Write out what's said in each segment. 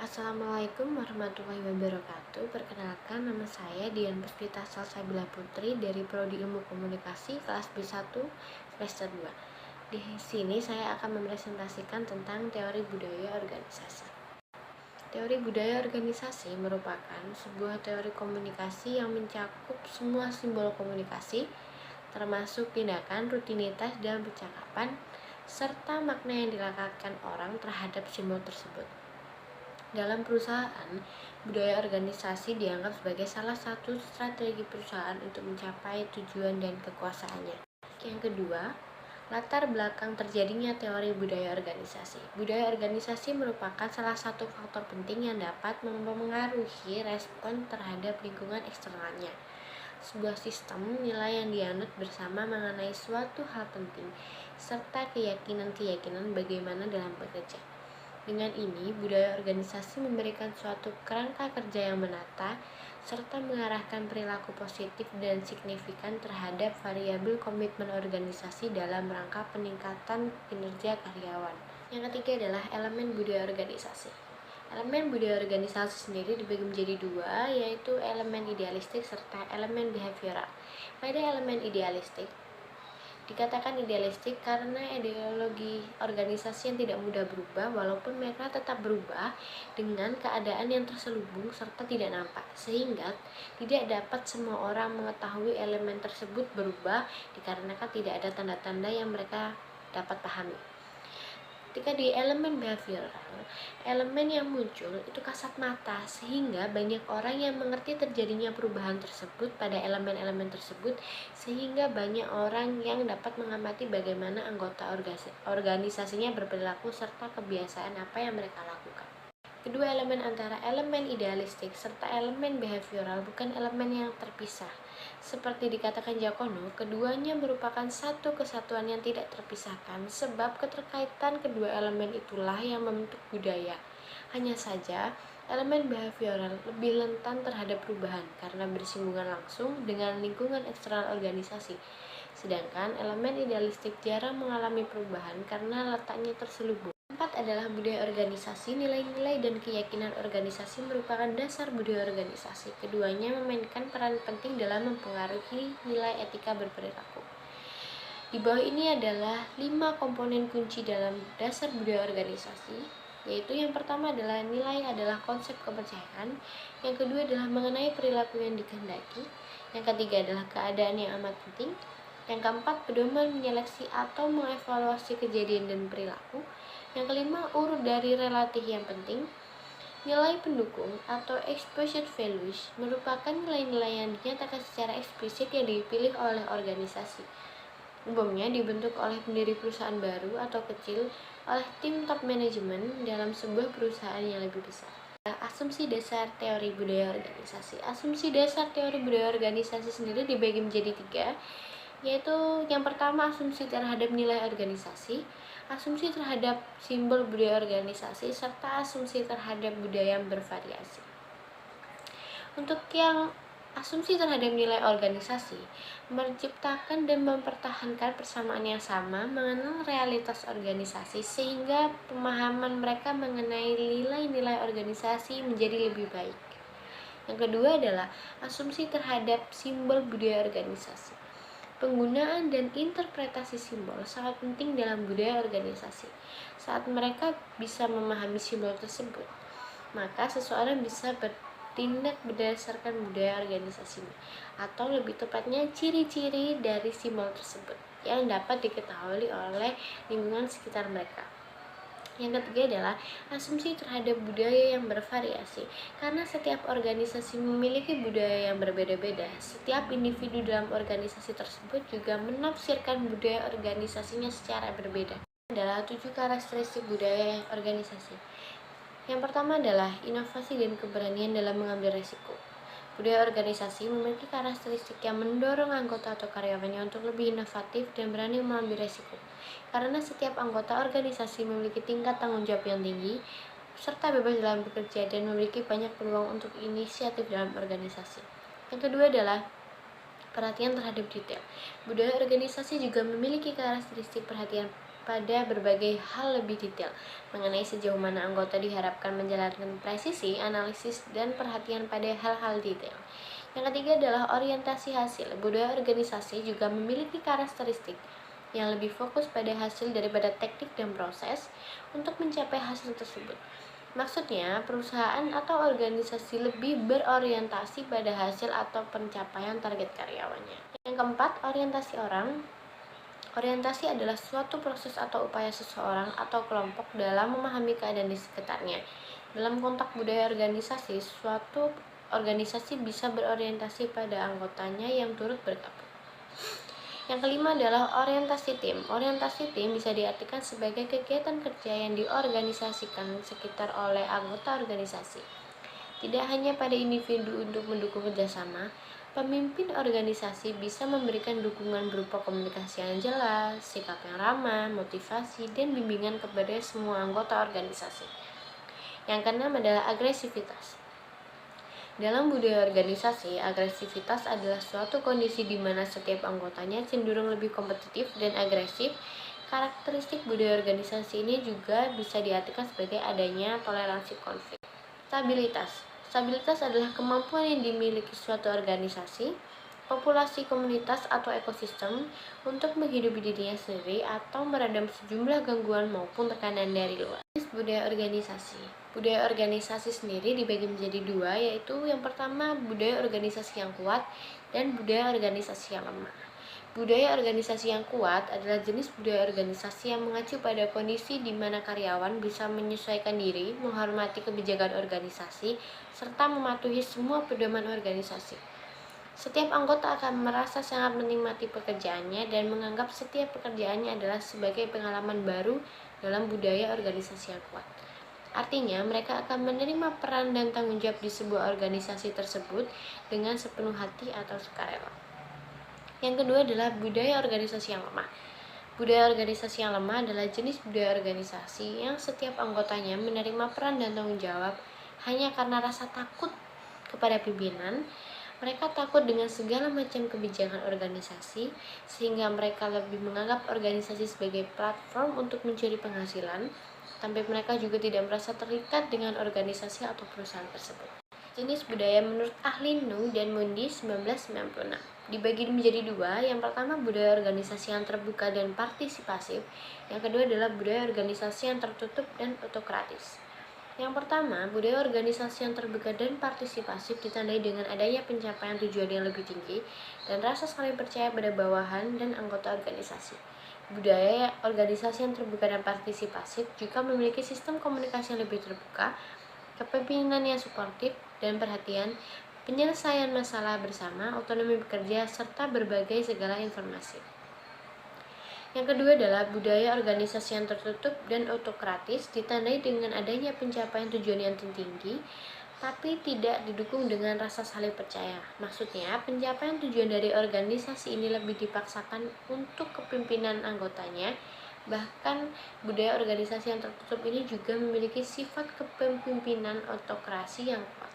Assalamualaikum warahmatullahi wabarakatuh. Perkenalkan, nama saya Dian Puspita Salsabila Putri dari Prodi Ilmu Komunikasi kelas B1 semester 2. Di sini saya akan mempresentasikan tentang teori budaya organisasi. Teori budaya organisasi merupakan sebuah teori komunikasi yang mencakup semua simbol komunikasi, termasuk tindakan, rutinitas, dan percakapan, serta makna yang dilekatkan orang terhadap simbol tersebut. Dalam perusahaan, budaya organisasi dianggap sebagai salah satu strategi perusahaan untuk mencapai tujuan dan kekuasaannya. Yang kedua, latar belakang terjadinya teori budaya organisasi. Budaya organisasi merupakan salah satu faktor penting yang dapat mempengaruhi respon terhadap lingkungan eksternalnya. Sebuah sistem nilai yang dianut bersama mengenai suatu hal penting, serta keyakinan-keyakinan bagaimana dalam bekerja. Dengan ini, budaya organisasi memberikan suatu kerangka kerja yang menata, serta mengarahkan perilaku positif dan signifikan terhadap variabel komitmen organisasi dalam rangka peningkatan kinerja karyawan. Yang ketiga adalah elemen budaya organisasi. Elemen budaya organisasi sendiri dibagi menjadi dua, yaitu elemen idealistik serta elemen behavioral. Pada elemen idealistik, dikatakan idealistik karena ideologi organisasi yang tidak mudah berubah walaupun mereka tetap berubah dengan keadaan yang terselubung serta tidak nampak, sehingga tidak dapat semua orang mengetahui elemen tersebut berubah dikarenakan tidak ada tanda-tanda yang mereka dapat pahami. Ketika di elemen behavioral, elemen yang muncul itu kasat mata, sehingga banyak orang yang mengerti terjadinya perubahan tersebut pada elemen-elemen tersebut, sehingga banyak orang yang dapat mengamati bagaimana anggota organisasinya berperilaku serta kebiasaan apa yang mereka lakukan. Kedua elemen antara elemen idealistik serta elemen behavioral bukan elemen yang terpisah. Seperti dikatakan Giacono, keduanya merupakan satu kesatuan yang tidak terpisahkan sebab keterkaitan kedua elemen itulah yang membentuk budaya. Hanya saja, elemen behavioral lebih rentan terhadap perubahan karena bersinggungan langsung dengan lingkungan eksternal organisasi. Sedangkan elemen idealistik jarang mengalami perubahan karena letaknya terselubung. Keempat adalah budaya organisasi. Nilai-nilai dan keyakinan organisasi merupakan dasar budaya organisasi. Keduanya memainkan peran penting dalam mempengaruhi nilai etika berperilaku. Di bawah ini adalah 5 komponen kunci dalam dasar budaya organisasi, yaitu yang pertama adalah nilai adalah konsep kepercayaan, yang kedua adalah mengenai perilaku yang dikehendaki, yang ketiga adalah keadaan yang amat penting, yang keempat pedoman menyeleksi atau mengevaluasi kejadian dan perilaku, yang kelima urut dari relatif yang penting. Nilai pendukung atau exposure values merupakan nilai-nilai yang dinyatakan secara eksplisit yang dipilih oleh organisasi. Umumnya dibentuk oleh pendiri perusahaan baru atau kecil oleh tim top manajemen dalam sebuah perusahaan yang lebih besar. Asumsi dasar teori budaya organisasi. Asumsi dasar teori budaya organisasi sendiri dibagi menjadi 3, yaitu yang pertama asumsi terhadap nilai organisasi, asumsi terhadap simbol budaya organisasi, serta asumsi terhadap budaya yang bervariasi. Untuk yang asumsi terhadap nilai organisasi, menciptakan dan mempertahankan persamaan yang sama, mengenal realitas organisasi sehingga pemahaman mereka mengenai nilai-nilai organisasi menjadi lebih baik. Yang kedua adalah asumsi terhadap simbol budaya organisasi. Penggunaan dan interpretasi simbol sangat penting dalam budaya organisasi. Saat mereka bisa memahami simbol tersebut, maka seseorang bisa bertindak berdasarkan budaya organisasinya, atau lebih tepatnya ciri-ciri dari simbol tersebut yang dapat diketahui oleh lingkungan sekitar mereka. Yang ketiga adalah asumsi terhadap budaya yang bervariasi. Karena setiap organisasi memiliki budaya yang berbeda-beda, setiap individu dalam organisasi tersebut juga menafsirkan budaya organisasinya secara berbeda. Adalah 7 karakteristik budaya organisasi. Yang pertama adalah inovasi dan keberanian dalam mengambil risiko. Budaya organisasi memiliki karakteristik yang mendorong anggota atau karyawannya untuk lebih inovatif dan berani mengambil risiko. Karena setiap anggota organisasi memiliki tingkat tanggung jawab yang tinggi, serta bebas dalam bekerja dan memiliki banyak peluang untuk inisiatif dalam organisasi. Yang kedua adalah perhatian terhadap detail. Budaya organisasi juga memiliki karakteristik perhatian pada berbagai hal lebih detail mengenai sejauh mana anggota diharapkan menjalankan presisi, analisis, dan perhatian pada hal-hal detail. Yang ketiga adalah orientasi hasil. Budaya organisasi juga memiliki karakteristik yang lebih fokus pada hasil daripada teknik dan proses untuk mencapai hasil tersebut. Maksudnya, perusahaan atau organisasi lebih berorientasi pada hasil atau pencapaian target karyawannya. Yang keempat, orientasi orang. Orientasi adalah suatu proses atau upaya seseorang atau kelompok dalam memahami keadaan di sekitarnya. Dalam konteks budaya organisasi, suatu organisasi bisa berorientasi pada anggotanya yang turut bergabung. Yang kelima adalah orientasi tim. Orientasi tim bisa diartikan sebagai kegiatan kerja yang diorganisasikan sekitar oleh anggota organisasi. Tidak hanya pada individu untuk mendukung kerjasama, pemimpin organisasi bisa memberikan dukungan berupa komunikasi yang jelas, sikap yang ramah, motivasi, dan bimbingan kepada semua anggota organisasi. Yang keenam adalah agresivitas. Dalam budaya organisasi, agresivitas adalah suatu kondisi di mana setiap anggotanya cenderung lebih kompetitif dan agresif. Karakteristik budaya organisasi ini juga bisa diartikan sebagai adanya toleransi konflik. Stabilitas. Stabilitas adalah kemampuan yang dimiliki suatu organisasi, populasi komunitas atau ekosistem untuk menghidupi dirinya sendiri atau meredam sejumlah gangguan maupun tekanan dari luar. Budaya organisasi. Budaya organisasi sendiri dibagi menjadi dua, yaitu yang pertama budaya organisasi yang kuat dan budaya organisasi yang lemah. Budaya organisasi yang kuat adalah jenis budaya organisasi yang mengacu pada kondisi di mana karyawan bisa menyesuaikan diri, menghormati kebijakan organisasi, serta mematuhi semua pedoman organisasi. Setiap anggota akan merasa sangat menikmati pekerjaannya dan menganggap setiap pekerjaannya adalah sebagai pengalaman baru dalam budaya organisasi yang kuat. Artinya, mereka akan menerima peran dan tanggung jawab di sebuah organisasi tersebut dengan sepenuh hati atau sukarela. Yang kedua adalah budaya organisasi yang lemah. Budaya organisasi yang lemah adalah jenis budaya organisasi yang setiap anggotanya menerima peran dan tanggung jawab hanya karena rasa takut kepada pimpinan. Mereka takut dengan segala macam kebijakan organisasi, sehingga mereka lebih menganggap organisasi sebagai platform untuk mencari penghasilan, tapi mereka juga tidak merasa terikat dengan organisasi atau perusahaan tersebut. Jenis budaya menurut ahli Nu dan Mundi 1996 dibagi menjadi dua. Yang pertama budaya organisasi yang terbuka dan partisipasif. Yang kedua adalah budaya organisasi yang tertutup dan autokratis. Yang pertama, budaya organisasi yang terbuka dan partisipasif ditandai dengan adanya pencapaian tujuan yang lebih tinggi dan rasa saling percaya pada bawahan dan anggota organisasi. Budaya organisasi yang terbuka dan partisipasif juga memiliki sistem komunikasi yang lebih terbuka, kepemimpinan yang suportif dan perhatian, penyelesaian masalah bersama, otonomi bekerja, serta berbagai segala informasi. Yang kedua adalah budaya organisasi yang tertutup dan autokratis, ditandai dengan adanya pencapaian tujuan yang tinggi, tapi tidak didukung dengan rasa saling percaya. Maksudnya, pencapaian tujuan dari organisasi ini lebih dipaksakan untuk kepemimpinan anggotanya. Bahkan, budaya organisasi yang tertutup ini juga memiliki sifat kepemimpinan autokrasi yang kuat.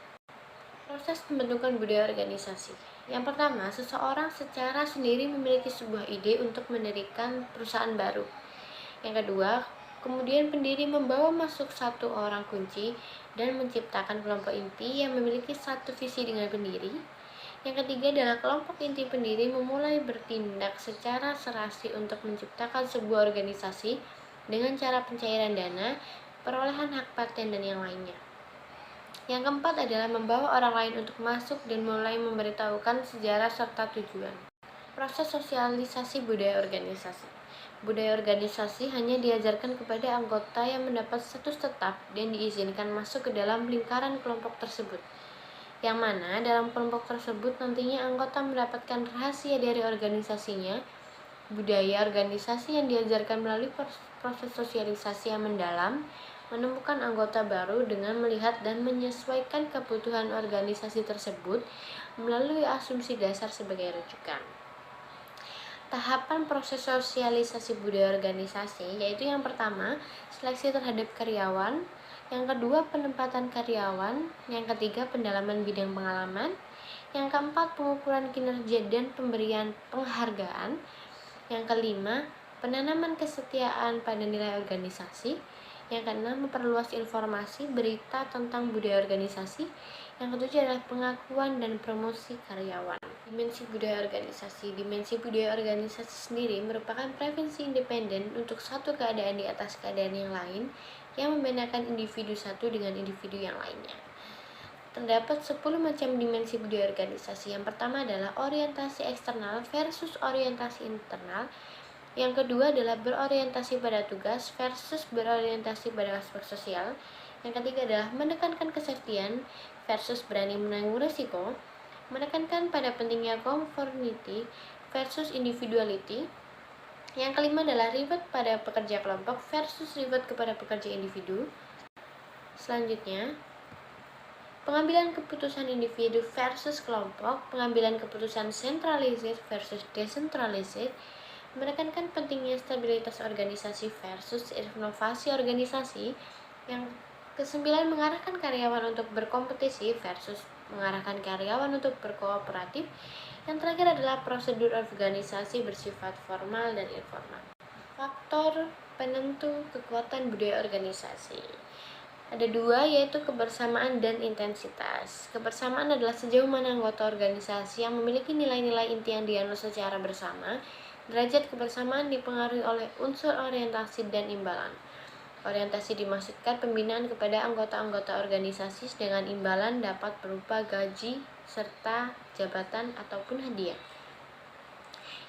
Proses pembentukan budaya organisasi. Yang pertama, seseorang secara sendiri memiliki sebuah ide untuk mendirikan perusahaan baru. Yang kedua, kemudian pendiri membawa masuk satu orang kunci dan menciptakan kelompok inti yang memiliki satu visi dengan pendiri. Yang ketiga adalah kelompok inti pendiri memulai bertindak secara serasi untuk menciptakan sebuah organisasi dengan cara pencairan dana, perolehan hak paten, dan yang lainnya. Yang keempat adalah membawa orang lain untuk masuk dan mulai memberitahukan sejarah serta tujuan. Proses sosialisasi budaya organisasi. Budaya organisasi hanya diajarkan kepada anggota yang mendapat status tetap dan diizinkan masuk ke dalam lingkaran kelompok tersebut. Yang mana dalam kelompok tersebut nantinya anggota mendapatkan rahasia dari organisasinya. Budaya organisasi yang diajarkan melalui proses sosialisasi yang mendalam, menemukan anggota baru dengan melihat dan menyesuaikan kebutuhan organisasi tersebut melalui asumsi dasar sebagai rujukan. Tahapan proses sosialisasi budaya organisasi yaitu yang pertama, seleksi terhadap karyawan, yang kedua, penempatan karyawan, yang ketiga, pendalaman bidang pengalaman, yang keempat, pengukuran kinerja dan pemberian penghargaan, yang kelima, penanaman kesetiaan pada nilai organisasi. Yang keenam, memperluas informasi berita tentang budaya organisasi. Yang ketujuh adalah pengakuan dan promosi karyawan. Dimensi budaya organisasi. Dimensi budaya organisasi sendiri merupakan preferensi independen untuk satu keadaan di atas keadaan yang lain yang membedakan individu satu dengan individu yang lainnya. Terdapat 10 macam dimensi budaya organisasi. Yang pertama adalah orientasi eksternal versus orientasi internal. Yang kedua adalah berorientasi pada tugas versus berorientasi pada aspek sosial. Yang ketiga adalah menekankan kesetiaan versus berani menanggung risiko. Menekankan pada pentingnya conformity versus individuality. Yang kelima adalah reward pada pekerja kelompok versus reward kepada pekerja individu. Selanjutnya, pengambilan keputusan individu versus kelompok, pengambilan keputusan centralized versus decentralized, menekankan pentingnya stabilitas organisasi versus inovasi organisasi. Yang kesembilan, mengarahkan karyawan untuk berkompetisi versus mengarahkan karyawan untuk berkooperatif. Yang terakhir adalah prosedur organisasi bersifat formal dan informal. Faktor penentu kekuatan budaya organisasi ada dua, yaitu kebersamaan dan intensitas. Kebersamaan adalah sejauh mana anggota organisasi yang memiliki nilai-nilai inti yang dianut secara bersama. Derajat kebersamaan dipengaruhi oleh unsur orientasi dan imbalan. Orientasi dimaksudkan pembinaan kepada anggota-anggota organisasi, dengan imbalan dapat berupa gaji, serta jabatan ataupun hadiah.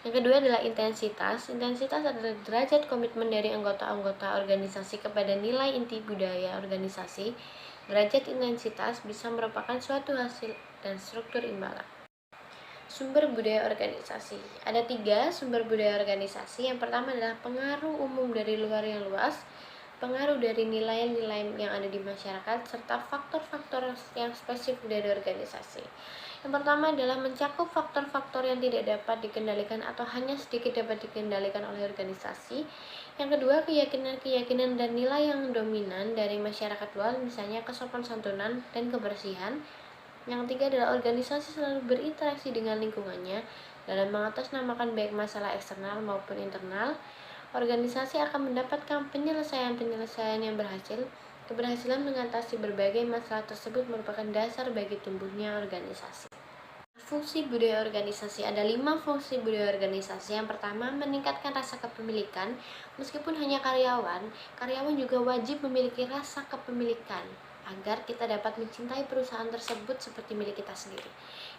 Yang kedua adalah intensitas. Intensitas adalah derajat komitmen dari anggota-anggota organisasi kepada nilai inti budaya organisasi. Derajat intensitas bisa merupakan suatu hasil dan struktur imbalan. Sumber budaya organisasi. Ada 3 sumber budaya organisasi. Yang pertama adalah pengaruh umum dari luar yang luas, pengaruh dari nilai-nilai yang ada di masyarakat, serta faktor-faktor yang spesifik dari organisasi. Yang pertama adalah mencakup faktor-faktor yang tidak dapat dikendalikan atau hanya sedikit dapat dikendalikan oleh organisasi. Yang kedua, keyakinan-keyakinan dan nilai yang dominan dari masyarakat luas, misalnya kesopan santunan dan kebersihan. Yang ketiga adalah organisasi selalu berinteraksi dengan lingkungannya dalam mengatasnamakan baik masalah eksternal maupun internal. Organisasi akan mendapatkan penyelesaian-penyelesaian yang berhasil. Keberhasilan mengatasi berbagai masalah tersebut merupakan dasar bagi tumbuhnya organisasi. Fungsi budaya organisasi. Ada 5 fungsi budaya organisasi. Yang pertama, meningkatkan rasa kepemilikan. Meskipun hanya karyawan, karyawan juga wajib memiliki rasa kepemilikan agar kita dapat mencintai perusahaan tersebut seperti milik kita sendiri.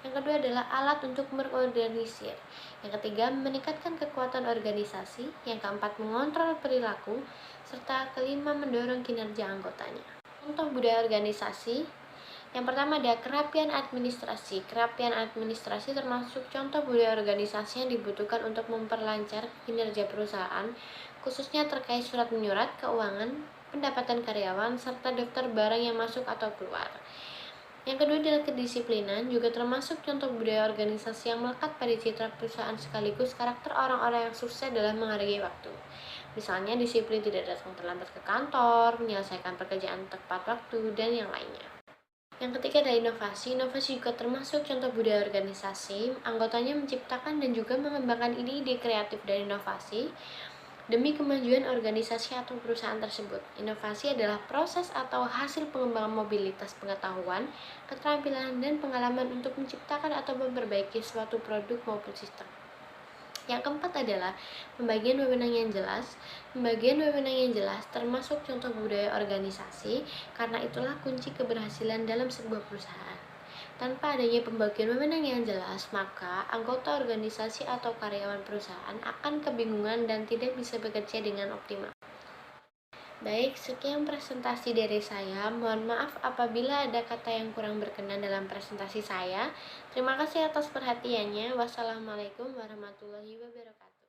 Yang kedua adalah alat untuk berorganisir. Yang ketiga, meningkatkan kekuatan organisasi. Yang keempat, mengontrol perilaku. Serta kelima, mendorong kinerja anggotanya. Contoh budaya organisasi. Yang pertama ada kerapian administrasi. Kerapian administrasi termasuk contoh budaya organisasi yang dibutuhkan untuk memperlancar kinerja perusahaan, khususnya terkait surat menyurat, keuangan, pendapatan karyawan, serta daftar barang yang masuk atau keluar. Yang kedua adalah kedisiplinan, juga termasuk contoh budaya organisasi yang melekat pada citra perusahaan sekaligus karakter orang-orang yang sukses dalam menghargai waktu. Misalnya disiplin tidak datang terlambat ke kantor, menyelesaikan pekerjaan tepat waktu, dan yang lainnya. Yang ketiga adalah inovasi. Inovasi juga termasuk contoh budaya organisasi. Anggotanya menciptakan dan juga mengembangkan ide-ide kreatif dan inovasi demi kemajuan organisasi atau perusahaan tersebut. Inovasi adalah proses atau hasil pengembangan mobilitas pengetahuan, keterampilan, dan pengalaman untuk menciptakan atau memperbaiki suatu produk maupun sistem. Yang keempat adalah pembagian wewenang yang jelas. Pembagian wewenang yang jelas termasuk contoh budaya organisasi, karena itulah kunci keberhasilan dalam sebuah perusahaan. Tanpa adanya pembagian wewenang yang jelas, maka anggota organisasi atau karyawan perusahaan akan kebingungan dan tidak bisa bekerja dengan optimal. Baik, sekian presentasi dari saya. Mohon maaf apabila ada kata yang kurang berkenan dalam presentasi saya. Terima kasih atas perhatiannya. Wassalamualaikum warahmatullahi wabarakatuh.